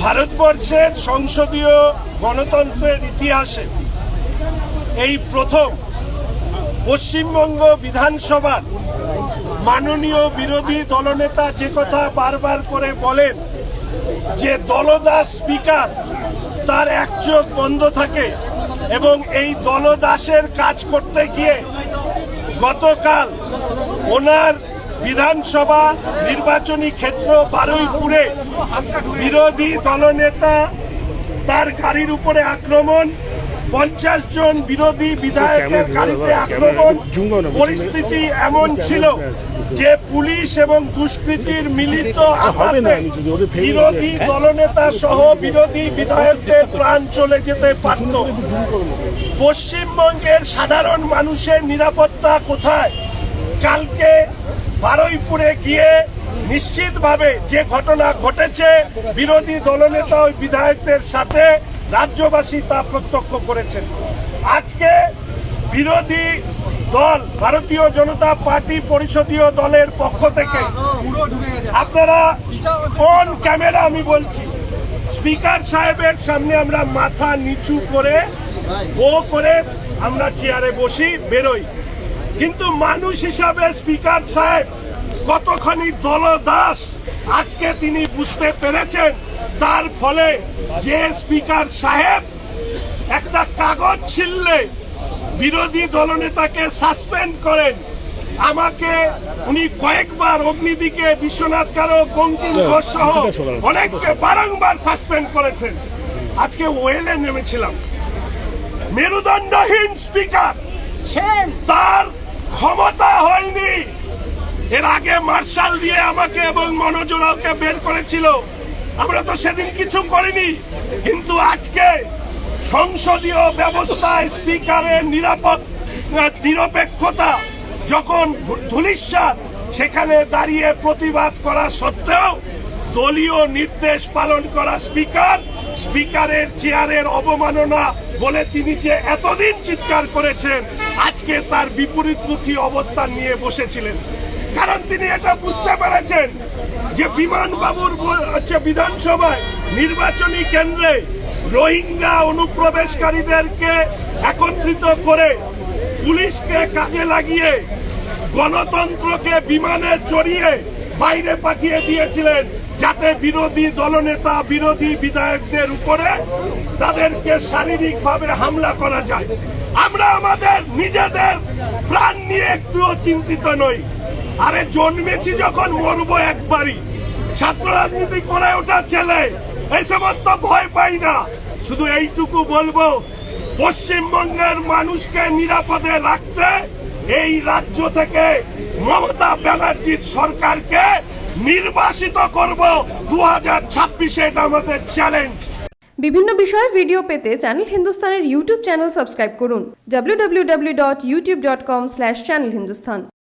ভারতবর্ষের সংসদীয় গণতন্ত্রের ইতিহাসে এই প্রথম পশ্চিমবঙ্গ বিধানসভার মাননীয় বিরোধী দলনেতা যে কথা বারবার করে বলেন যে দলদাস স্পিকার তার এক চোখ বন্ধ থাকে এবং এই দলদাসের কাজ করতে গিয়ে গতকাল ওনার বিধানসভা নির্বাচনী ক্ষেত্র বারুইপুরে বিরোধী দলনেতা তার গাড়ির উপরে আক্রমণ, 50 জন বিরোধী বিধায়কের গাড়িতে আক্রমণ। পরিস্থিতি এমন ছিল যে পুলিশ এবং দুষ্কৃতীর মিলিত আঘাতে বিরোধী দলনেতা সহ বিরোধী বিধায়কদের প্রাণ চলে যেতে পারত। পশ্চিমবঙ্গের সাধারণ মানুষের নিরাপত্তা কোথায়? কালকে বারুইপুরে গিয়ে নিশ্চিতভাবে যে ঘটনা ঘটেছে বিরোধী দলনেতা ওই বিধায়কদের সাথে, রাজ্যবাসী তা প্রত্যক্ষ করেছেন। আজকে বিরোধী দল ভারতীয় জনতা পার্টি পরিষদীয় দলের পক্ষ থেকে আপনারা কোন ক্যামেরা আমি বলছি, স্পিকার সাহেবের সামনে আমরা মাথা নিচু করে আমরা চেয়ারে বসি, বেরোই, কিন্তু মানুষ হিসাবে স্পিকার সাহেব কতখানি দলদাস আজকে তিনি বুঝতে পেরেছেন। তার ফলে যে স্পিকার সাহেব একটা কাগজ ছিললে বিরোধী দলনেতাকে সাসপেন্ড করেন, আমাকে উনি কয়েকবার অগ্নিদিকে, বিশ্বনাথ কারক, বঙ্কিম ঘোষ সহ অনেককে বারংবার সাসপেন্ড করেছেন। আজকে ওয়েলে নেমেছিলাম, মেরুদণ্ডহীন স্পিকার, তার ক্ষমতা হয়নি। এর আগে মার্শাল দিয়ে আমাকে এবং মনোজ রাওকে বের করেছিল, আমরা তো সেদিন কিছু করিনি। কিন্তু আজকে সংসদীয় ব্যবস্থায় স্পিকারের নিরপেক্ষতা যখন ধূলিসাৎ, সেখানে দাঁড়িয়ে প্রতিবাদ করা সত্ত্বেও দলীয় নির্দেশ পালন করা স্পিকারের চেয়ারের অবমাননা বলে তিনি যে এতদিন চিৎকার করেছেন, আজকে তার বিপরীতমুখী অবস্থান নিয়ে বসেছিলেন। কারণ তিনি এটা বুঝতে পেরেছেন যে বিমানবাবুর বিধানসভায় নির্বাচনী কেন্দ্রে রোহিঙ্গা অনুপ্রবেশকারীদেরকে একত্রিত করে পুলিশকে কাজে লাগিয়ে গণতন্ত্রকে বিমানে চড়িয়ে বাইরে পাঠিয়ে দিয়েছিলেন, যাতে বিরোধী দলনেতা, বিরোধী বিধায়কদের উপরে তাদেরকে শারীরিকভাবে হামলা করা যায়। আমরা আমাদের নিজেদের প্রাণ নিয়ে একটুও চিন্তিত নই। আরে জন্মেছি যখন মরবো একবারই। ছাত্র রাজনীতি করে ওঠা ছেলে, এই সমস্ত ভয় পাই না। শুধু এইটুকু বলবো, পশ্চিমবঙ্গের মানুষকে নিরাপদে রাখতে এই রাজ্য থেকে মমতা ব্যানার্জির সরকারকে নির্বাসিত করব 2026-এ। এটা আমাদের চ্যালেঞ্জ। বিভিন্ন বিষয়ে ভিডিও পেতে চ্যানেল হিন্দুস্তানের ইউটিউব চ্যানেল সাবস্ক্রাইব করুন www.youtube.com/channelhindustan।